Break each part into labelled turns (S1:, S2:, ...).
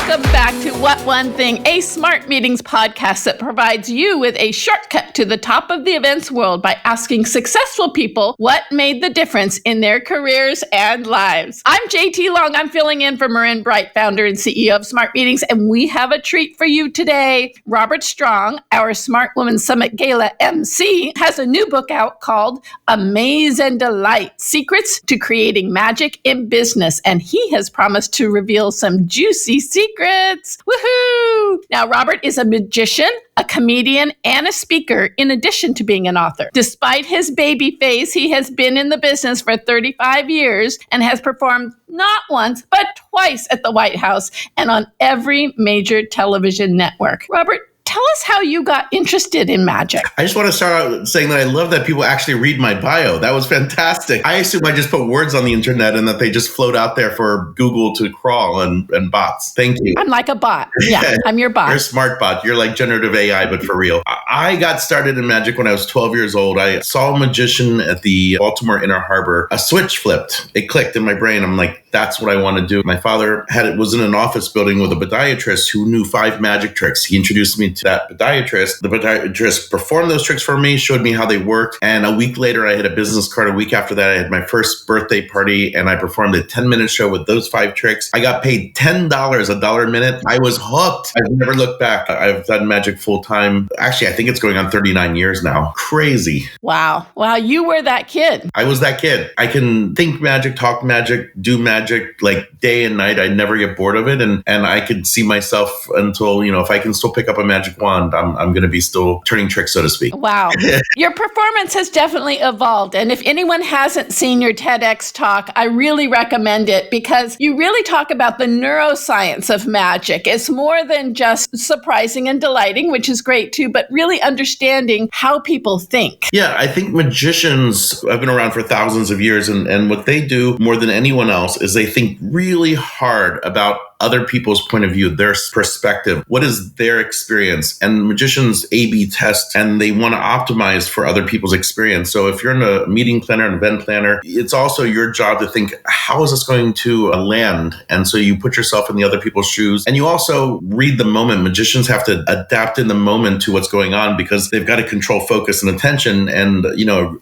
S1: Welcome back to What One Thing, a Smart Meetings podcast that provides you with a shortcut to the top of the events world by asking successful people what made the difference in their careers and lives. I'm JT Long. I'm filling in for Marin Bright, founder and CEO of Smart Meetings, and we have a treat for you today. Robert Strong, our Smart Women Summit Gala MC, has a new book out called Amaze and Delight: Secrets to Creating Magic in Business, and he has promised to reveal some juicy secrets. Woohoo! Now, Robert is a magician, a comedian, and a speaker, in addition to being an author. Despite his baby face, he has been in the business for 35 years and has performed not once, but twice at the White House and on every major television network. Robert, tell us how you got interested in magic.
S2: I just want to start out saying that I love that people actually read my bio. That was fantastic. I assume I just put words on the internet and that they just float out there for Google to crawl and bots. Thank you.
S1: I'm like a bot. Yeah, I'm your bot.
S2: You're a smart bot. You're like generative AI, but for real. I got started in magic when I was 12 years old. I saw a magician at the Baltimore Inner Harbor. A switch flipped. It clicked in my brain. I'm like, that's what I want to do. My father was in an office building with a podiatrist who knew 5 magic tricks. He introduced me to that podiatrist. The podiatrist performed those tricks for me, showed me how they worked. And a week later, I had a business card. A week after that, I had my first birthday party and I performed a 10-minute show with those 5 tricks. I got paid $10, $1 a minute. I was hooked. I've never looked back. I've done magic full time. Actually, I think it's going on 39 years now. Crazy.
S1: Wow. You were that kid.
S2: I was that kid. I can think magic, talk magic, do magic like day and night. I never get bored of it. And I could see myself until, if I can still pick up a magic wand, I'm going to be still turning tricks, so to speak.
S1: Wow. Your performance has definitely evolved. And if anyone hasn't seen your TEDx talk, I really recommend it because you really talk about the neuroscience of magic. It's more than just surprising and delighting, which is great too, but really understanding how people think.
S2: Yeah, I think magicians have been around for thousands of years, and what they do more than anyone else is they think really hard about other people's point of view, their perspective. What is their experience? And magicians A/B test, and they want to optimize for other people's experience. So if you're in a meeting planner, an event planner, it's also your job to think, how is this going to land? And so you put yourself in the other people's shoes, and you also read the moment. Magicians have to adapt in the moment to what's going on because they've got to control focus and attention. And,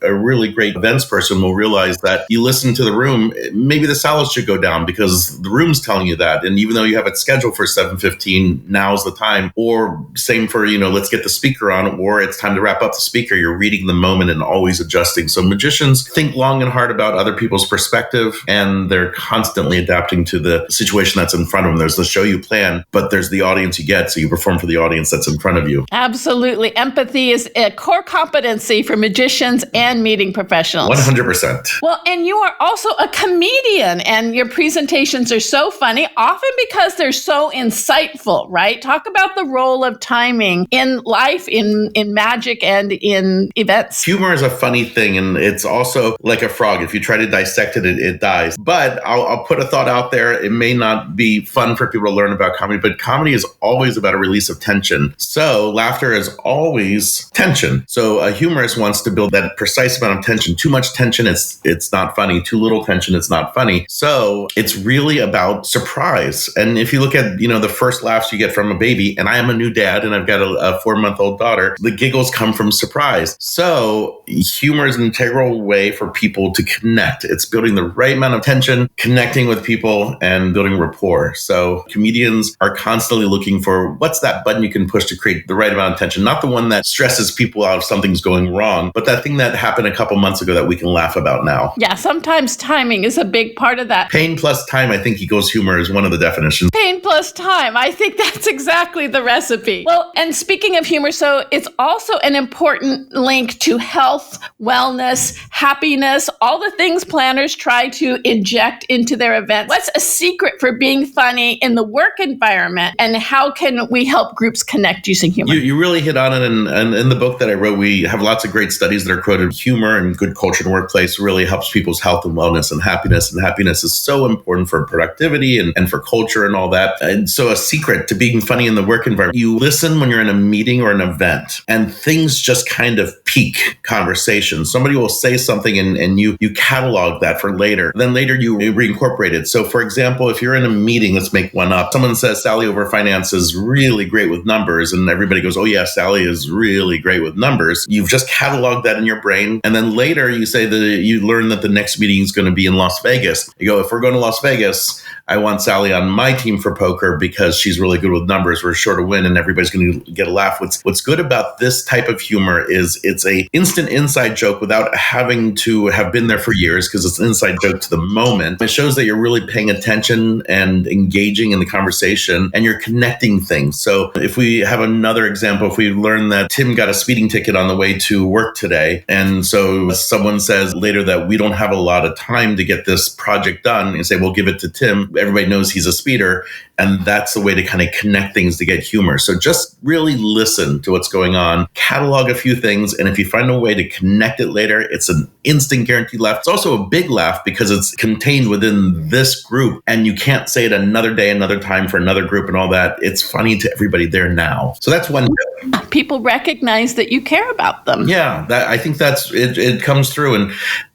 S2: a really great events person will realize that you listen to the room, maybe the salad should go down because the room's telling you that. And even though you have it scheduled for 7:15, now's the time. Or same for, let's get the speaker on, or it's time to wrap up the speaker. You're reading the moment and always adjusting. So magicians think long and hard about other people's perspective, and they're constantly adapting to the situation that's in front of them. There's the show you plan, but there's the audience you get. So you perform for the audience that's in front of you.
S1: Absolutely. Empathy is a core competency for magicians and meeting professionals.
S2: 100%.
S1: Well, and you are also a comedian, and your presentations are so funny, often because they're so insightful, right? Talk about the role of timing in life, in magic, and in events.
S2: Humor is a funny thing, and it's also like a frog. If you try to dissect it, it dies. But I'll put a thought out there. It may not be fun for people to learn about comedy, but comedy is always about a release of tension. So laughter is always tension. So a humorist wants to build that precise amount of tension. Too much tension, it's not funny. Too little tension, it's not funny. So it's really about surprise. And if you look at, the first laughs you get from a baby, and I am a new dad and I've got a 4-month-old daughter, the giggles come from surprise. So humor is an integral way for people to connect. It's building the right amount of tension, connecting with people, and building rapport. So comedians are constantly looking for what's that button you can push to create the right amount of tension, not the one that stresses people out if something's going wrong, but that thing that happened a couple months ago that we can laugh about now.
S1: Yeah, sometimes timing is a big part of that.
S2: Pain plus time, I think equals humor is one of the definitions.
S1: Pain plus time. I think that's exactly the recipe. Well, and speaking of humor, so it's also an important link to health, wellness, happiness, all the things planners try to inject into their events. What's a secret for being funny in the work environment, and how can we help groups connect using humor?
S2: You really hit on it. And in the book that I wrote, we have lots of great studies that are quoted. Humor and good culture in the workplace really helps people's health and wellness and happiness. And happiness is so important for productivity and for culture culture and all that. And so a secret to being funny in the work environment, you listen when you're in a meeting or an event, and things just kind of peak conversation. Somebody will say something and you catalog that for later. Then later you reincorporate it. So for example, if you're in a meeting, let's make one up. Someone says Sally over finance is really great with numbers, and everybody goes, oh yeah, Sally is really great with numbers. You've just cataloged that in your brain. And then later you say that you learn that the next meeting is going to be in Las Vegas. You go, if we're going to Las Vegas, I want Sally on my team for poker because she's really good with numbers. We're sure to win and everybody's going to get a laugh. What's good about this type of humor is it's a instant inside joke without having to have been there for years, because it's an inside joke to the moment. It shows that you're really paying attention and engaging in the conversation and you're connecting things. So if we have another example, if we learn that Tim got a speeding ticket on the way to work today, and so someone says later that we don't have a lot of time to get this project done, and say, we'll give it to Tim. Everybody knows he's a speeder. And that's the way to kind of connect things to get humor. So just really listen to what's going on, catalog a few things. And if you find a way to connect it later, it's an instant guaranteed laugh. It's also a big laugh because it's contained within this group. And you can't say it another day, another time for another group and all that. It's funny to everybody there now. So that's one tip.
S1: People recognize that you care about them.
S2: Yeah, I think that's it. It comes through.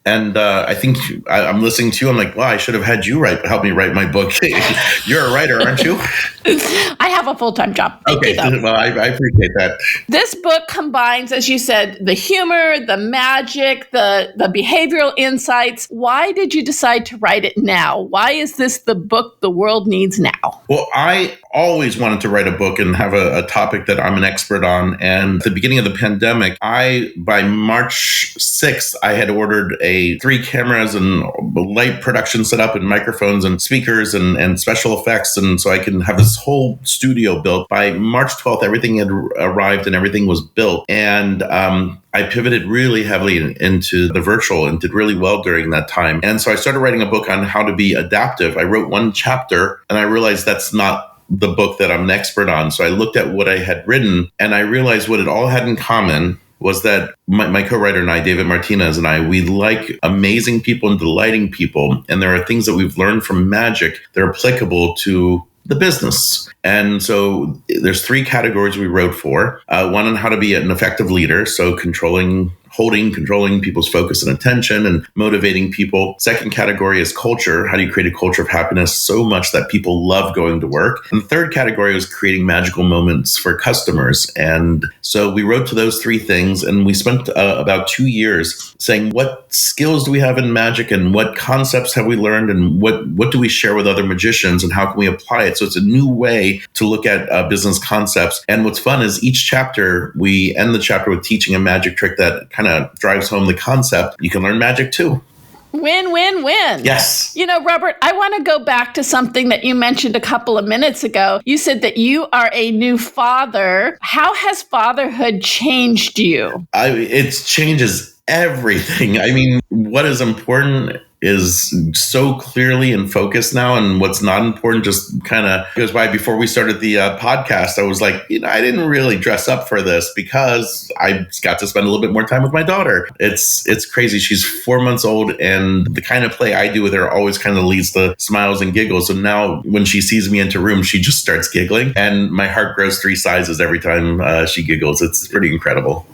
S2: And I think I'm listening to you. I'm like, wow, I should have had you help me write my book. You're a writer, aren't you?
S1: I have a full-time job. Thank you, though.
S2: Well, I appreciate that.
S1: This book combines, as you said, the humor, the magic, the behavioral insights. Why did you decide to write it now? Why is this the book the world needs now?
S2: Well, I always wanted to write a book and have a topic that I'm an expert on. And at the beginning of the pandemic, by March 6th, I had ordered 3 cameras and light production setup and microphones and speakers and special effects. And so I can have this whole studio built. By March 12th, everything had arrived and everything was built. And I pivoted really heavily into the virtual and did really well during that time. And so I started writing a book on how to be adaptive. I wrote one chapter and I realized that's not the book that I'm an expert on. So I looked at what I had written and I realized what it all had in common was that my co-writer and I, David Martinez and I, we like amazing people and delighting people. And there are things that we've learned from magic that are applicable to the business. And so there's 3 categories we wrote for. One on how to be an effective leader. So controlling people's focus and attention and motivating people. Second category is culture. How do you create a culture of happiness so much that people love going to work? And the third category was creating magical moments for customers. And so we wrote to those 3 things and we spent about 2 years saying, what skills do we have in magic and what concepts have we learned and what do we share with other magicians and how can we apply it? So it's a new way to look at business concepts. And what's fun is each chapter, we end the chapter with teaching a magic trick that kind of drives home the concept. You can learn magic too.
S1: Win, win, win.
S2: Yes.
S1: You know, Robert, I want to go back to something that you mentioned a couple of minutes ago. You said that you are a new father. How has fatherhood changed you?
S2: It changes everything. I mean, what is important is so clearly in focus now, and what's not important just kind of goes by. Before we started the podcast, I was like, I didn't really dress up for this because I got to spend a little bit more time with my daughter. It's crazy. She's 4 months old, and the kind of play I do with her always kind of leads to smiles and giggles. So now when she sees me enter room, she just starts giggling, and my heart grows 3 sizes every time she giggles. It's pretty incredible.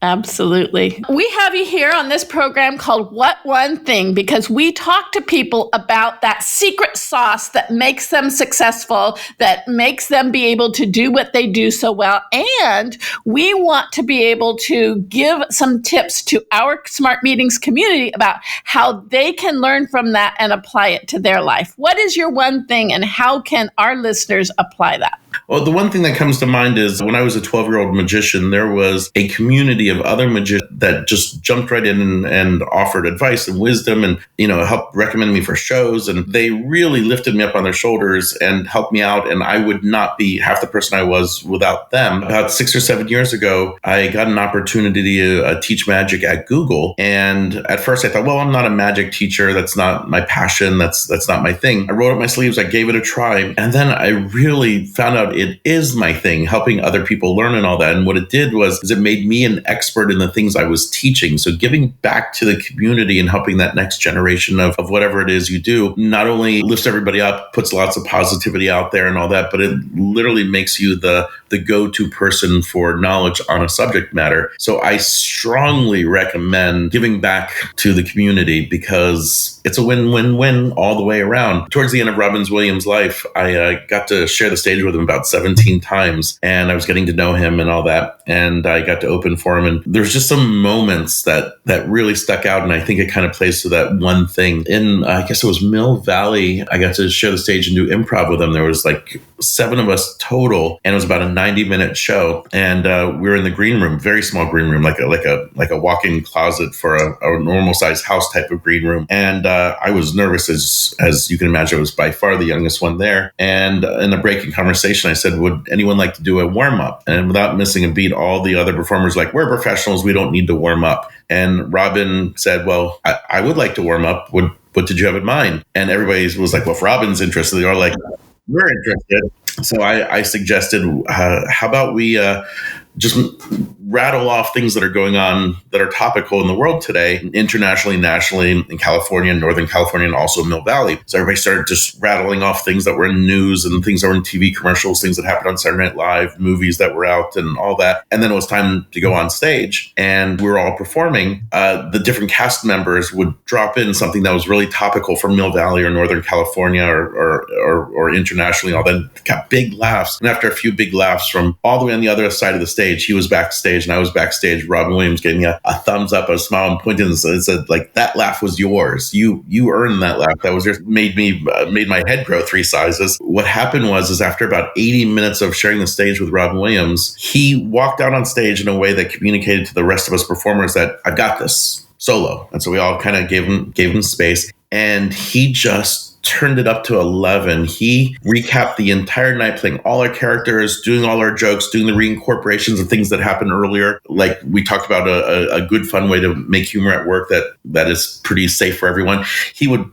S1: Absolutely. We have you here on this program called What One Thing because we talk to people about that secret sauce that makes them successful, that makes them be able to do what they do so well. And we want to be able to give some tips to our Smart Meetings community about how they can learn from that and apply it to their life. What is your one thing and how can our listeners apply that?
S2: Well, the one thing that comes to mind is when I was a 12-year-old magician, there was a community of other magicians that just jumped right in and offered advice and wisdom and, helped recommend me for shows. And they really lifted me up on their shoulders and helped me out. And I would not be half the person I was without them. About 6 or 7 years ago, I got an opportunity to teach magic at Google. And at first I thought, well, I'm not a magic teacher. That's not my passion. That's not my thing. I rolled up my sleeves. I gave it a try. And then I really found out out it is my thing, helping other people learn and all that. And what it did was is it made me an expert in the things I was teaching. So giving back to the community and helping that next generation of whatever it is you do not only lifts everybody up, puts lots of positivity out there and all that, but it literally makes you the go-to person for knowledge on a subject matter. So I strongly recommend giving back to the community because it's a win-win-win all the way around. Towards the end of Robin Williams' life, I got to share the stage with him about 17 times, and I was getting to know him and all that, and I got to open for him. And there's just some moments that really stuck out, and I think it kind of plays to that one thing. In, I guess it was Mill Valley, I got to share the stage and do improv with him. There was like 7 of us total, and it was about a 90-minute show. And we were in the green room, very small green room, like a walk-in closet for a normal-sized house type of green room. And I was nervous, as you can imagine. I was by far the youngest one there. And in a breaking conversation, I said, would anyone like to do a warm-up? And without missing a beat, all the other performers were like, we're professionals, we don't need to warm up. And Robin said, well, I would like to warm up. What did you have in mind? And everybody was like, well, if Robin's interested, they are like, we're interested. So I suggested, how about we just rattle off things that are going on that are topical in the world today, internationally, nationally, in California, Northern California, and also Mill Valley. So everybody started just rattling off things that were in news and things that were in TV commercials, things that happened on Saturday Night Live, movies that were out and all that. And then it was time to go on stage and we were all performing. The different cast members would drop in something that was really topical from Mill Valley or Northern California or internationally, all that. Got big laughs. And after a few big laughs from all the way on the other side of the stage, he was backstage and I was backstage. Robin Williams gave me a thumbs up, a smile, and pointed and said, like, that laugh was yours. You earned that laugh. That was yours. Made my head grow 3 sizes. What happened was after about 80 minutes of sharing the stage with Robin Williams, he walked out on stage in a way that communicated to the rest of us performers that I've got this solo. And so we all kind of gave him space, and he just turned it up to 11. He recapped the entire night, playing all our characters, doing all our jokes, doing the reincorporations of things that happened earlier. Like we talked about a good, fun way to make humor at work that is pretty safe for everyone. He would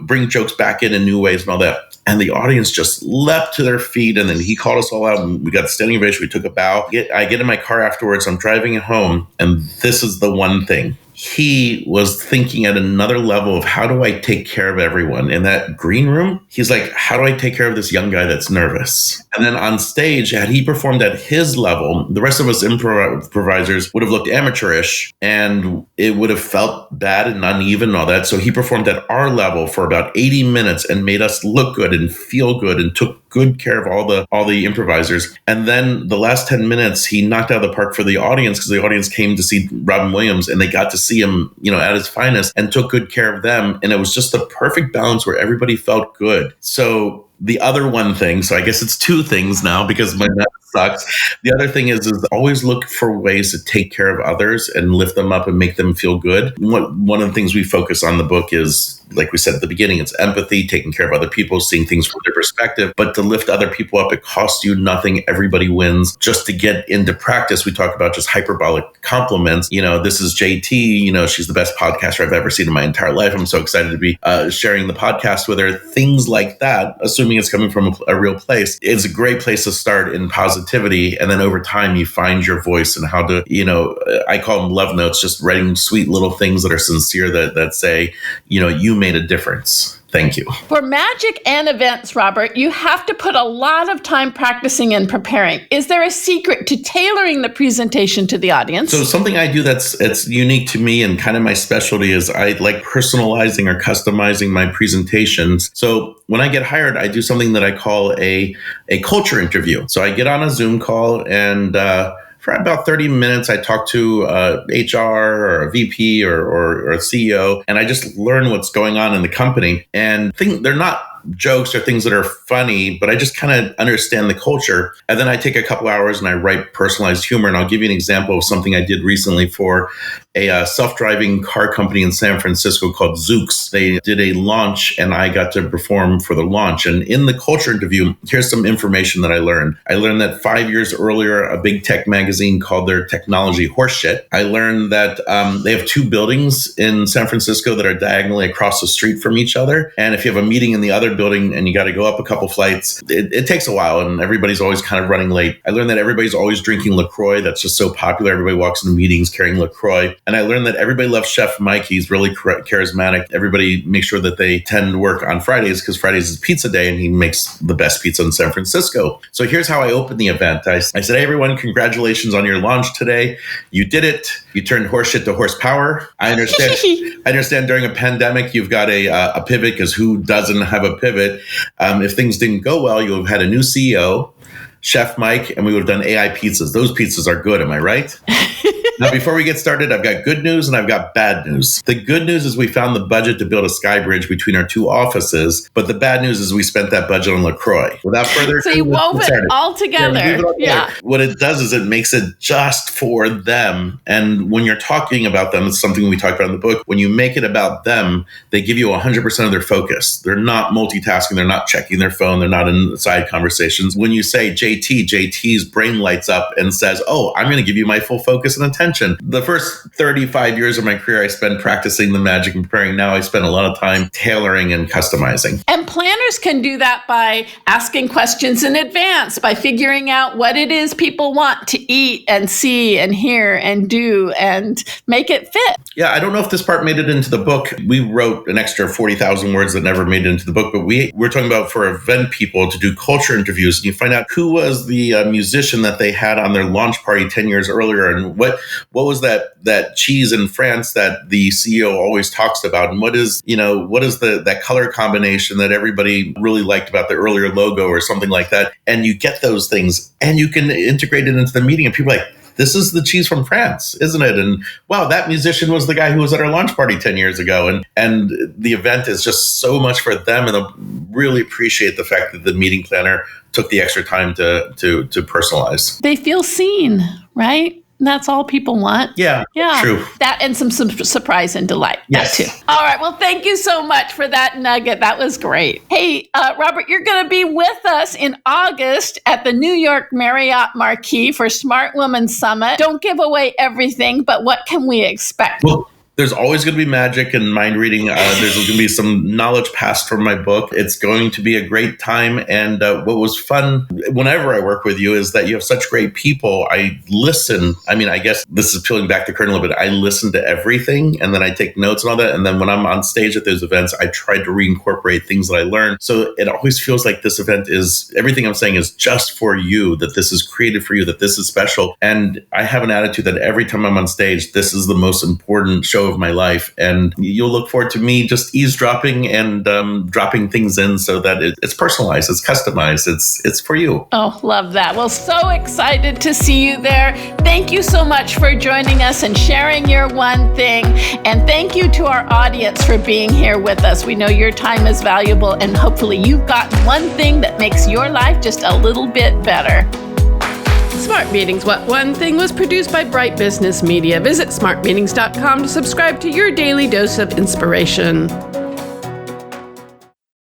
S2: bring jokes back in new ways and all that. And the audience just leapt to their feet. And then he called us all out and we got a standing ovation. We took a bow. I get in my car afterwards. I'm driving it home. And this is the one thing. He was thinking at another level of how do I take care of everyone in that green room? He's like, how do I take care of this young guy that's nervous? And then on stage, had he performed at his level, the rest of us improvisers would have looked amateurish and it would have felt bad and uneven and all that. So he performed at our level for about 80 minutes and made us look good and feel good and took good care of all the improvisers. And then the last 10 minutes, he knocked out of the park for the audience because the audience came to see Robin Williams and they got to see him, at his finest and took good care of them. And it was just the perfect balance where everybody felt good. So the other one thing, so I guess it's 2 things now because my math sucks. The other thing is always look for ways to take care of others and lift them up and make them feel good. One of the things we focus on in the book is, like we said at the beginning, it's empathy, taking care of other people, seeing things from their perspective. But to lift other people up, it costs you nothing. Everybody wins. Just to get into practice, we talk about just hyperbolic compliments. This is JT. She's the best podcaster I've ever seen in my entire life. I'm so excited to be sharing the podcast with her. Things like that, assuming it's coming from a real place, it's a great place to start in positivity. And then over time, you find your voice and how to, I call them love notes, just writing sweet little things that are sincere that say, you made a difference. Thank you. For magic and events, Robert, you have to put a lot of time practicing and preparing. Is there a secret to tailoring the presentation to the audience? So something I do it's unique to me and kind of my specialty is I like personalizing or customizing my presentations. So when I get hired, I do something that I call a culture interview. So I get on a Zoom call and for about 30 minutes, I talk to HR or a VP or a CEO, and I just learn what's going on in the company. And they're not jokes or things that are funny, but I just kind of understand the culture. And then I take a couple hours and I write personalized humor. And I'll give you an example of something I did recently for a self-driving car company in San Francisco called Zoox. They did a launch and I got to perform for the launch. And in the culture interview, here's some information that I learned. I learned that 5 years earlier, a big tech magazine called their technology horseshit. I learned that they have 2 buildings in San Francisco that are diagonally across the street from each other. And if you have a meeting in the other apartment building and you got to go up a couple flights. It takes a while and everybody's always kind of running late. I learned that everybody's always drinking LaCroix. That's just so popular. Everybody walks into meetings carrying LaCroix. And I learned that everybody loves Chef Mike. He's really charismatic. Everybody makes sure that they tend to work on Fridays because Fridays is pizza day and he makes the best pizza in San Francisco. So here's how I opened the event. I said, hey, everyone, congratulations on your launch today. You did it. You turned horseshit to horsepower. I understand during a pandemic, you've got a pivot because who doesn't have a pivot? If things didn't go well, you have had a new CEO, Chef Mike, and we would have done AI pizzas. Those pizzas are good. Am I right? Now, before we get started, I've got good news and I've got bad news. The good news is we found the budget to build a sky bridge between our two offices, but the bad news is we spent that budget on LaCroix. Without further ado,
S1: so you wove it all together. Yeah.
S2: What it does is it makes it just for them. And when you're talking about them, it's something we talked about in the book. When you make it about them, they give you 100% of their focus. They're not multitasking. They're not checking their phone. They're not in side conversations. When you say JT's brain lights up and says, oh, I'm going to give you my full focus and attention. The first 35 years of my career, I spent practicing the magic and preparing. Now I spend a lot of time tailoring and customizing.
S1: And planners can do that by asking questions in advance, by figuring out what it is people want to eat and see and hear and do and make it fit.
S2: Yeah, I don't know if this part made it into the book. We wrote an extra 40,000 words that never made it into the book, but we're talking about for event people to do culture interviews and you find out who was the musician that they had on their launch party 10 years earlier and what was that cheese in France that the CEO always talks about, and what is that color combination that everybody really liked about the earlier logo or something like that, and you get those things and you can integrate it into the meeting, and people are like, this is the cheese from France, isn't it? And wow, that musician was the guy who was at our launch party 10 years ago. And the event is just so much for them. And I really appreciate the fact that the meeting planner took the extra time to personalize.
S1: They feel seen, right? That's all people want.
S2: Yeah, true.
S1: That and some surprise and delight.
S2: Yes.
S1: That too. All right. Well, thank you so much for that nugget. That was great. Hey, Robert, you're going to be with us in August at the New York Marriott Marquis for Smart Woman Summit. Don't give away everything, but what can we expect?
S2: Well, there's always going to be magic and mind reading. There's going to be some knowledge passed from my book. It's going to be a great time. And what was fun whenever I work with you is that you have such great people. I listen. I mean, I guess this is peeling back the curtain a little bit. I listen to everything and then I take notes and all that. And then when I'm on stage at those events, I try to reincorporate things that I learned. So it always feels like this event is, everything I'm saying is just for you, that this is created for you, that this is special. And I have an attitude that every time I'm on stage, this is the most important show of my life, and you'll look forward to me just eavesdropping and dropping things in so that it's personalized, it's customized, it's for you.
S1: Oh, love that. Well, so excited to see you there. Thank you so much for joining us and sharing your one thing, and thank you to our audience for being here with us. We know your time is valuable, and hopefully you've gotten one thing that makes your life just a little bit better. Smart Meetings, What One Thing was produced by Bright Business Media. Visit smartmeetings.com to subscribe to your daily dose of inspiration.